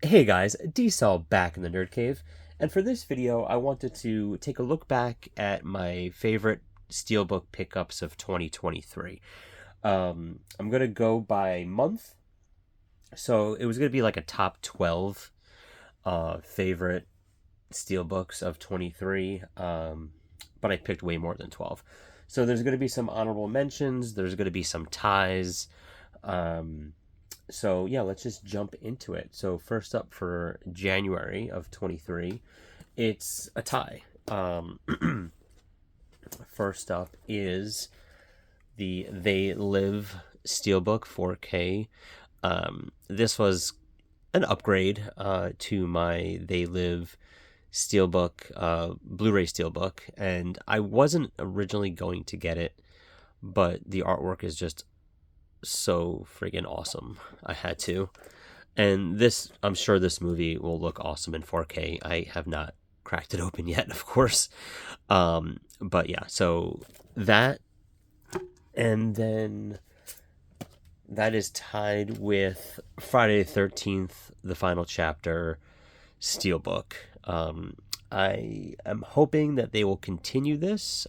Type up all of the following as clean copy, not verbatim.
Hey guys, D-Cell back in the Nerd Cave, and for this video I wanted to take a look back at my favorite Steelbook pickups of 2023. I'm going to go by month, so it was going to be like a top 12 favorite Steelbooks of 23, but I picked way more than 12. So there's going to be some honorable mentions, there's going to be some ties, um, so yeah, let's just jump into it. So first up for January of 23, it's a tie. First up is the They Live Steelbook 4K. This was an upgrade to my They Live Steelbook, Blu-ray Steelbook, and I wasn't originally going to get it, but the artwork is just so friggin' awesome. I had to. And this, I'm sure this movie will look awesome in 4K. I have not cracked it open yet, of course. But yeah, so that, and then that is tied with Friday the 13th, the final chapter, Steelbook. I am hoping that they will continue this.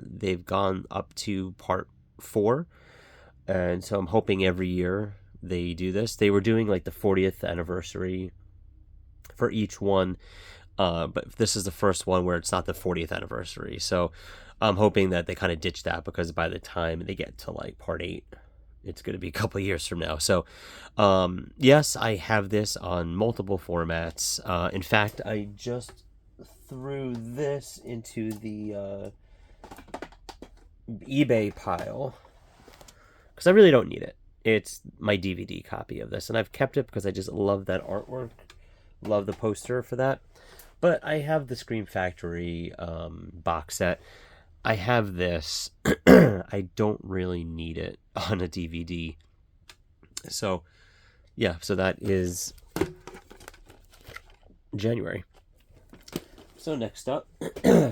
They've gone up to part 4. And so I'm hoping every year they do this. They were doing like the 40th anniversary for each one, but this is the first one where it's not the 40th anniversary. So I'm hoping that they kind of ditch that, because by the time they get to like part 8, it's going to be a couple of years from now. So yes, I have this on multiple formats. In fact, I just threw this into the eBay pile because I really don't need it. It's my DVD copy of this, and I've kept it because I just love that artwork, love the poster for that. But I have the Scream Factory box set. I have this. I don't really need it on a DVD. So, yeah, so that is January. So next up,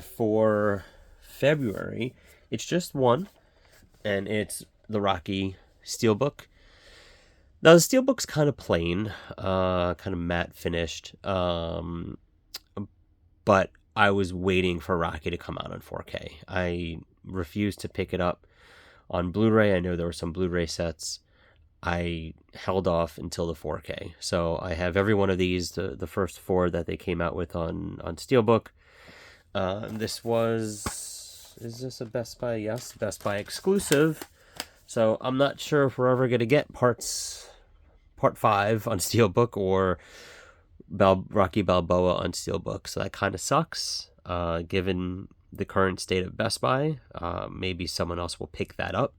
for February, it's just one, and it's the Rocky Steelbook. Now the Steelbook's kind of plain, kind of matte finished, but I was waiting for Rocky to come out on 4K. I refused to pick it up on Blu-ray. I know there were some Blu-ray sets. I held off until the 4K. So I have every one of these, the first 4 that they came out with on Steelbook. This was, is this a Best Buy? Yes, Best Buy exclusive. So I'm not sure if we're ever going to get part 5 on Steelbook, or Rocky Balboa on Steelbook. So that kind of sucks, given the current state of Best Buy. Maybe someone else will pick that up,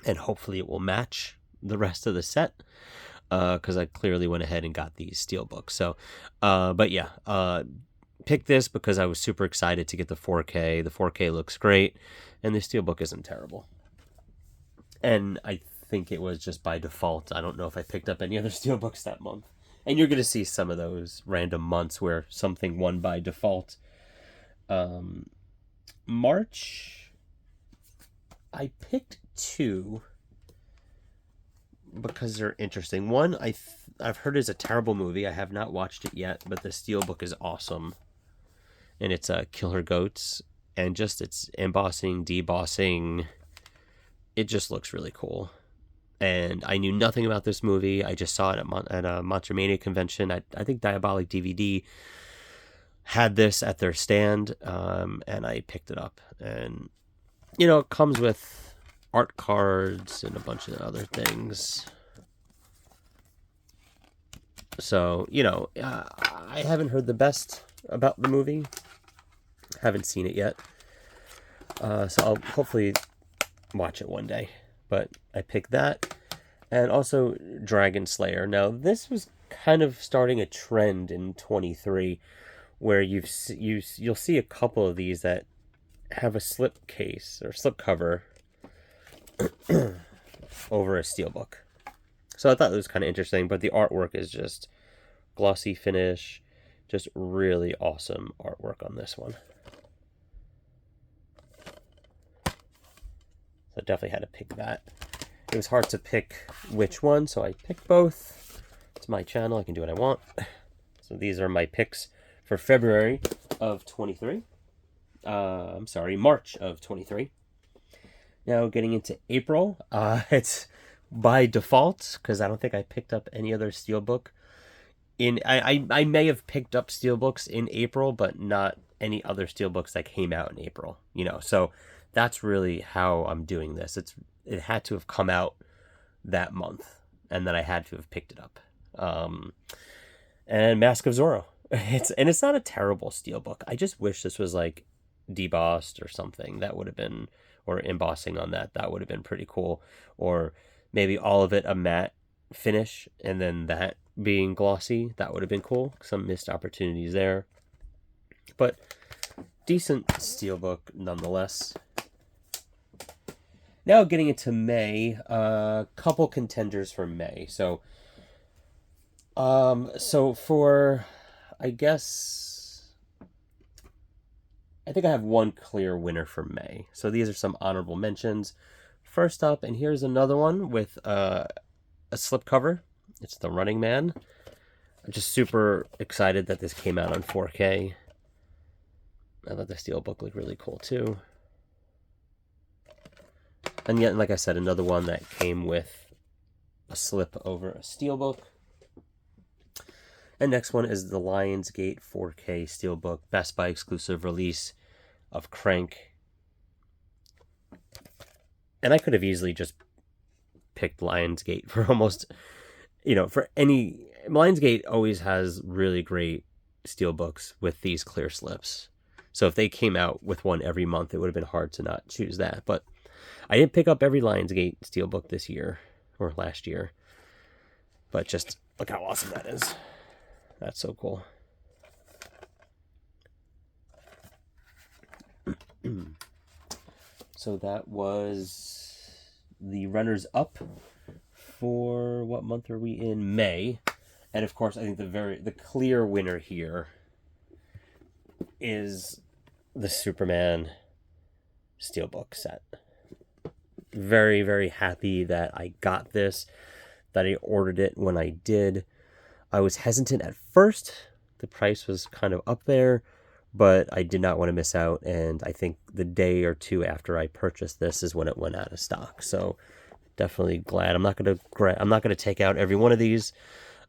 and hopefully it will match the rest of the set, because I clearly went ahead and got these Steelbooks. So, but yeah, picked this because I was super excited to get the 4K. The 4K looks great, and the Steelbook isn't terrible. And I think it was just by default. I don't know if I picked up any other Steelbooks that month. And you're going to see some of those random months where something won by default. March, I picked 2 because they're interesting. One, I've heard is a terrible movie. I have not watched it yet, but the Steelbook is awesome. And it's Killer Goats. And just its embossing, debossing, it just looks really cool. And I knew nothing about this movie. I just saw it at a Monstermania convention. I think Diabolic DVD had this at their stand, and I picked it up. And, it comes with art cards and a bunch of other things. So, I haven't heard the best about the movie. Haven't seen it yet. So I'll hopefully watch it one day. But I picked that, and also Dragon Slayer. Now this was kind of starting a trend in 23, where you'll see a couple of these that have a slip case or slip cover over a Steelbook. So I thought it was kind of interesting, but the artwork is just glossy finish, just really awesome artwork on this one. So definitely had to pick that. It was hard to pick which one, so I picked both. It's my channel. I can do what I want. So these are my picks for February of 23. I'm sorry, March of 23. Now getting into April, it's by default because I don't think I picked up any other Steelbook. I may have picked up Steelbooks in April, but not any other Steelbooks that came out in April. So that's really how I'm doing this. It had to have come out that month, and then I had to have picked it up. And Mask of Zorro. It's not a terrible Steelbook. I just wish this was like debossed or something. That would have been, or embossing on that. That would have been pretty cool. Or maybe all of it a matte finish and then that being glossy. That would have been cool. Some missed opportunities there. But decent Steelbook nonetheless. Now getting into May, a couple contenders for May. So for, I think I have one clear winner for May. So these are some honorable mentions. First up, and here's another one with a slipcover. It's The Running Man. I'm just super excited that this came out on 4K. I thought the Steelbook looked really cool too. And yet, like I said, another one that came with a slip over a Steelbook. And next one is the Lionsgate 4K Steelbook Best Buy exclusive release of Crank. And I could have easily just picked Lionsgate for almost, for any... Lionsgate always has really great Steelbooks with these clear slips. So if they came out with one every month, it would have been hard to not choose that. But I didn't pick up every Lionsgate Steelbook this year, or last year. But just look how awesome that is. That's so cool. So that was the runners-up for what month are we in? May. And of course, I think the clear winner here is the Superman Steelbook set. Very, very happy that I got this, that I ordered it when I did. I was hesitant at first. The price was kind of up there, but I did not want to miss out. And I think the day or two after I purchased this is when it went out of stock. So definitely glad. I'm not gonna take out every one of these.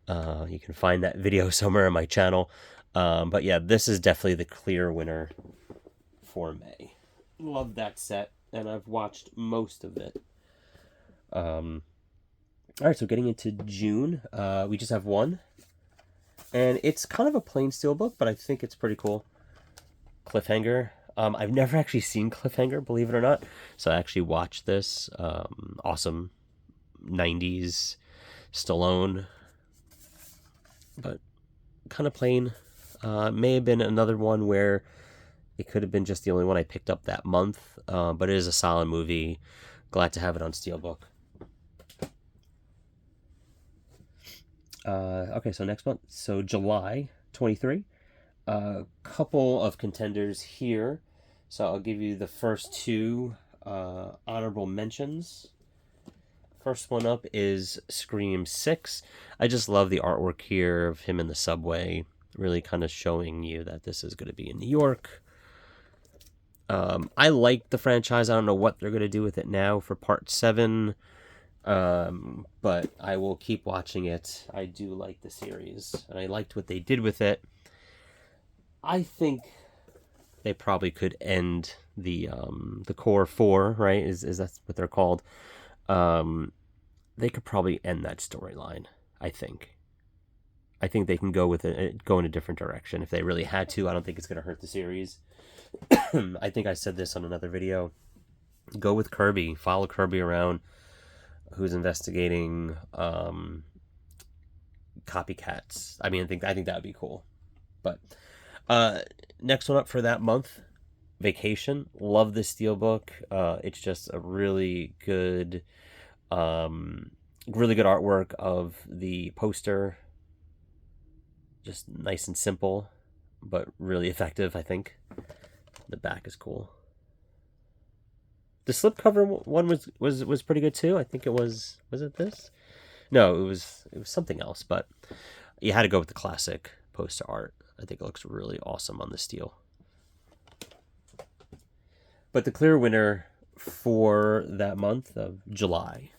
You can find that video somewhere on my channel. But yeah, this is definitely the clear winner for May. Love that set, and I've watched most of it. All right, so getting into June, we just have one. And it's kind of a plain Steelbook, but I think it's pretty cool. Cliffhanger. I've never actually seen Cliffhanger, believe it or not. So I actually watched this. Awesome 90s Stallone. But kind of plain. May have been another one where it could have been just the only one I picked up that month. But it is a solid movie. Glad to have it on Steelbook. Okay, so next month. So July 23. A couple of contenders here. So I'll give you the first two honorable mentions. First one up is Scream 6. I just love the artwork here of him in the subway. Really kind of showing you that this is going to be in New York. I like the franchise. I don't know what they're going to do with it now for part 7. But I will keep watching it. I do like the series, and I liked what they did with it. I think they probably could end the core 4, right? Is that what they're called? They could probably end that storyline. I think they can go in a different direction if they really had to. I don't think it's going to hurt the series. I think I said this on another video. Go with Kirby. Follow Kirby around, who's investigating copycats. I mean, I think that would be cool. But next one up for that month, Vacation. Love the Steelbook. It's just a really good artwork of the poster. Just nice and simple, but really effective, I think. The back is cool. The slipcover one was pretty good too. I think it was it this? No, it was something else, but you had to go with the classic poster art. I think it looks really awesome on the steel. But the clear winner for that month of July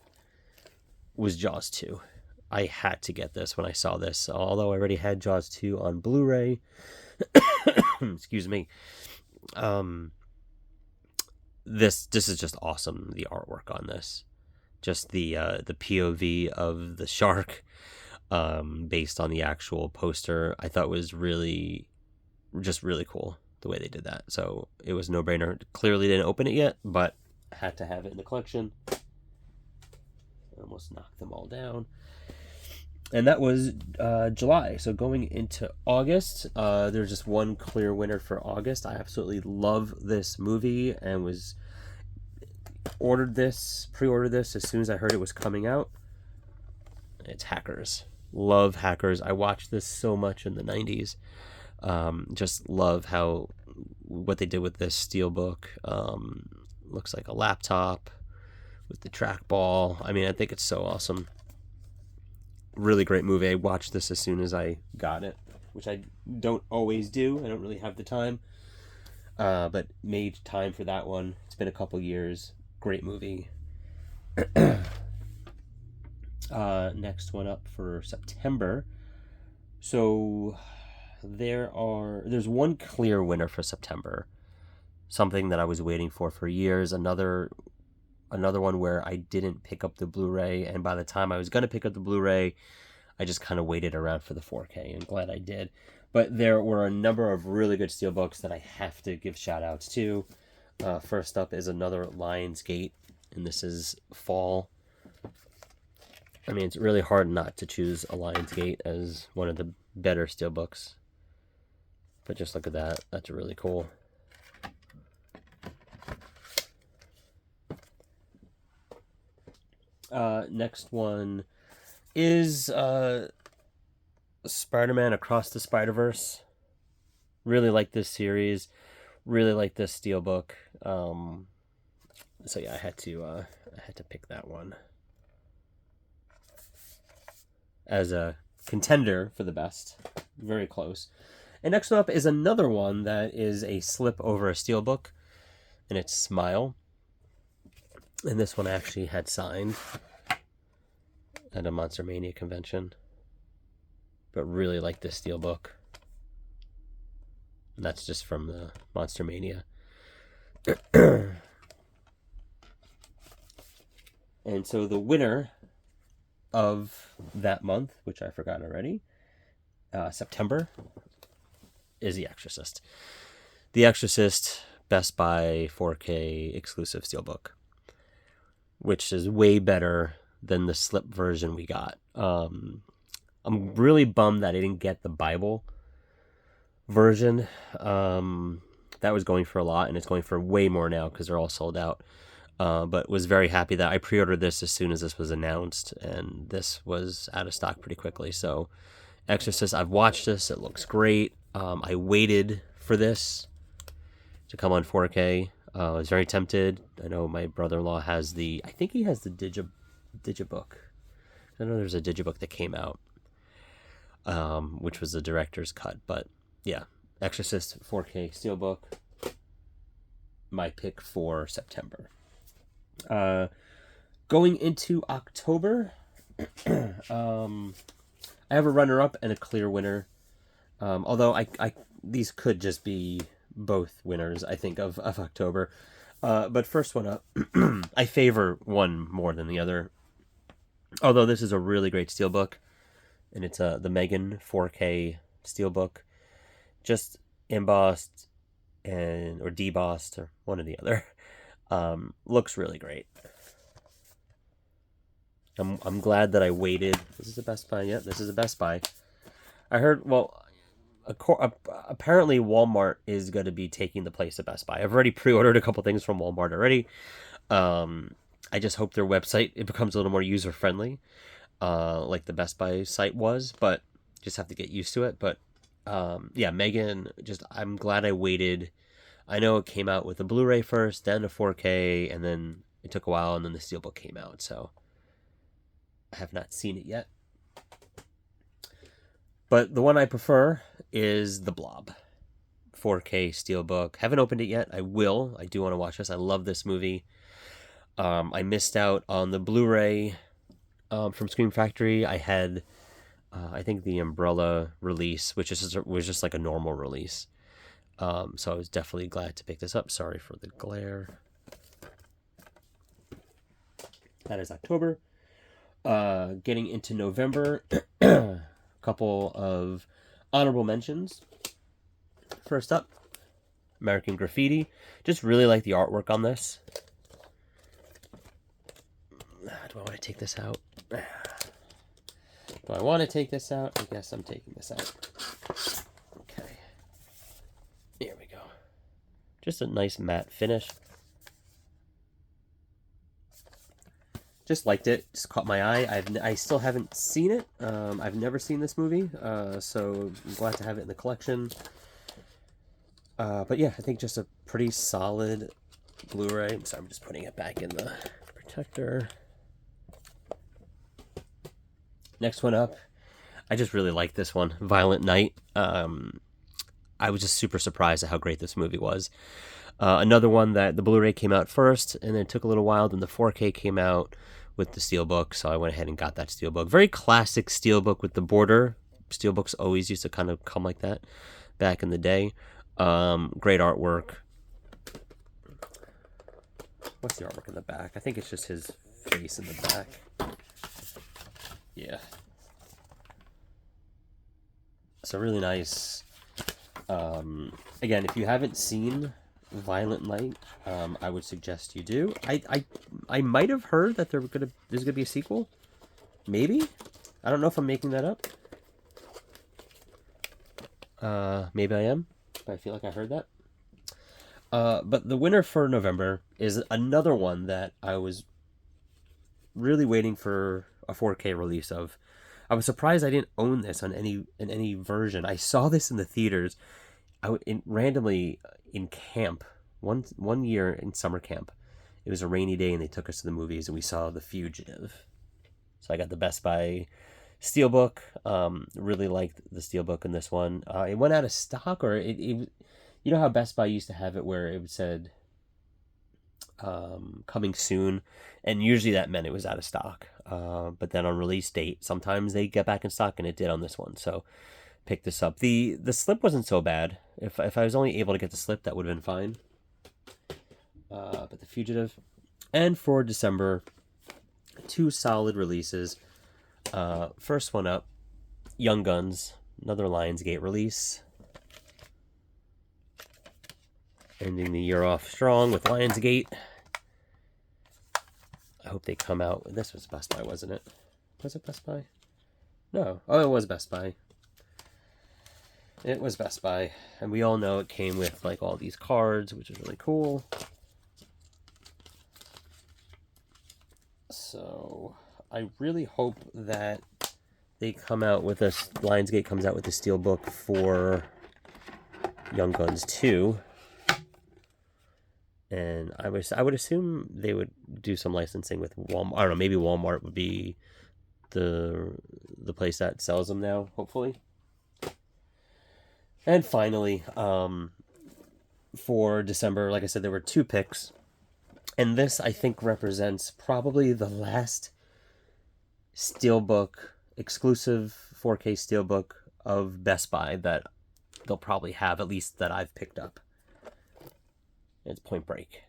was Jaws 2. I had to get this when I saw this. Although I already had Jaws 2 on Blu-ray. Excuse me. This is just awesome, the artwork on this. Just the POV of the shark based on the actual poster, I thought was really cool the way they did that. So it was a no-brainer. Clearly didn't open it yet, but had to have it in the collection. I almost knocked them all down. And that was July. So going into August, there's just one clear winner for August. I absolutely love this movie and was pre-ordered this as soon as I heard it was coming out. It's Hackers. Love Hackers. I watched this so much in the 90s. Just love what they did with this steelbook. Looks like a laptop with the trackball. I mean, I think it's so awesome. Really great movie. I watched this as soon as I got it, which I don't always do. I don't really have the time, but made time for that one. It's been a couple years. Great movie. Next one up for September. So there's one clear winner for September. Something that I was waiting for years. Another one where I didn't pick up the Blu-ray, and by the time I was going to pick up the Blu-ray, I just kind of waited around for the 4K, and glad I did. But there were a number of really good steelbooks that I have to give shout-outs to. First up is another Lionsgate, and this is Fall. I mean, it's really hard not to choose a Lionsgate as one of the better steelbooks. But just look at that. That's really cool. Next one is Spider-Man Across the Spider-Verse. Really like this series. Really like this steelbook. So yeah, I had to pick that one as a contender for the best. Very close. And next up is another one that is a slip over a steelbook, and it's Smile. And this one I actually had signed at a Monster Mania convention. But really like this steelbook. And that's just from the Monster Mania. And so the winner of that month, which I forgot already, September, is The Exorcist. The Exorcist Best Buy 4K exclusive steelbook, which is way better than the slip version we got. I'm really bummed that I didn't get the Bible version. That was going for a lot, and it's going for way more now because they're all sold out. But was very happy that I pre-ordered this as soon as this was announced, and this was out of stock pretty quickly. So Exorcist, I've watched this. It looks great. I waited for this to come on 4K. I was very tempted. I know my brother-in-law has I think he has the Digibook. I know there's a Digibook that came out, which was the director's cut. But yeah, Exorcist 4K steelbook, my pick for September. Going into October, I have a runner-up and a clear winner. Although these could just be both winners, I think, of October. But first one up, I favor one more than the other. Although this is a really great steelbook, and it's the Megan 4K steelbook, just embossed or debossed, or one or the other. Looks really great. I'm glad that I waited. This is a Best Buy. Yeah, this is a Best Buy. I heard, well, apparently Walmart is going to be taking the place of Best Buy. I've already pre-ordered a couple things from Walmart already. I just hope their website, it becomes a little more user-friendly, like the Best Buy site was, but just have to get used to it. But yeah, Megan, I'm glad I waited. I know it came out with a Blu-ray first, then a 4K, and then it took a while, and then the steelbook came out. So I have not seen it yet. But the one I prefer is The Blob. 4K Steelbook. Haven't opened it yet. I will. I do want to watch this. I love this movie. I missed out on the Blu-ray from Scream Factory. I had, I think, the Umbrella release, which was just like a normal release. So I was definitely glad to pick this up. Sorry for the glare. That is October. Getting into November, a couple of honorable mentions. First up, American Graffiti. Just really like the artwork on this. Do I want to take this out? Do I want to take this out? I guess I'm taking this out. Okay. Here we go. Just a nice matte finish. Just liked it. Just caught my eye. I still haven't seen it. I've never seen this movie, so I'm glad to have it in the collection. But yeah, I think just a pretty solid Blu-ray. So I'm just putting it back in the protector. Next one up. I just really like this one, Violent Night. I was just super surprised at how great this movie was. Another one that the Blu-ray came out first, and then it took a little while, then the 4K came out with the Steelbook, so I went ahead and got that Steelbook. Very classic Steelbook with the border. Steelbooks always used to kind of come like that back in the day. Great artwork. What's the artwork in the back? I think it's just his face in the back. Yeah. So really nice. Again, if you haven't seen Violent Night, I would suggest you do. I might have heard that there's gonna be a sequel. Maybe. I don't know if I'm making that up. Maybe I am. I feel like I heard that. But the winner for November is another one that I was really waiting for a 4K release of. I was surprised I didn't own this on any version. I saw this in the theaters. Randomly in camp one year in summer camp. It was a rainy day and they took us to the movies and we saw The Fugitive. So I got the Best Buy Steelbook. Really liked the Steelbook in this one. It went out of stock, or it you know how Best Buy used to have it where it said coming soon, and usually that meant it was out of stock. But then on release date, sometimes they get back in stock, and it did on this one. So picked this up. The slip wasn't so bad. If I was only able to get the slip, that would have been fine. But The Fugitive. And for December, 2 solid releases. First one up, Young Guns, another Lionsgate release. Ending the year off strong with Lionsgate. I hope they come out. This was Best Buy, wasn't it? Was it Best Buy? No. Oh, it was Best Buy. It was Best Buy. And we all know it came with like all these cards, which is really cool. So I really hope that they come out with us. Lionsgate comes out with a Steelbook for Young Guns 2. And I would assume they would do some licensing with Walmart. I don't know, maybe Walmart would be the place that sells them now, hopefully. And finally, for December, like I said, there were 2 picks. And this, I think, represents probably the last Steelbook, exclusive 4K Steelbook of Best Buy that they'll probably have, at least that I've picked up. It's Point Break.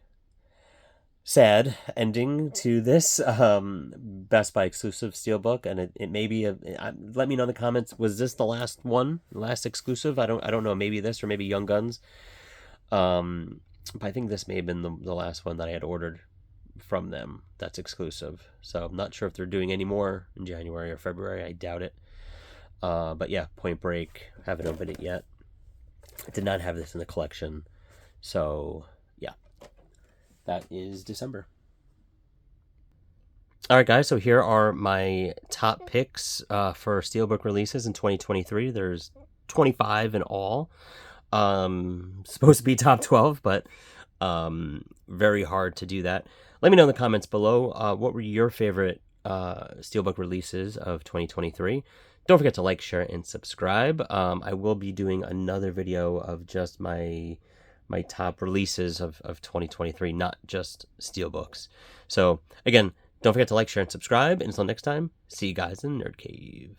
Sad ending to this Best Buy exclusive Steelbook, and it may be let me know in the comments, was this the last one, last exclusive? I don't know, maybe this or maybe Young Guns. But I think this may have been the last one that I had ordered from them that's exclusive. So I'm not sure if they're doing any more in January or February. I doubt it. But yeah, Point Break. Haven't opened it yet. I did not have this in the collection. So yeah, that is December. All right, guys. So here are my top picks for Steelbook releases in 2023. There's 25 in all. Supposed to be top 12, but very hard to do that. Let me know in the comments below, what were your favorite Steelbook releases of 2023. Don't forget to like, share, and subscribe. I will be doing another video of just my top releases of 2023, not just Steelbooks. So again, don't forget to like, share, and subscribe. And until next time, see you guys in Nerd Cave.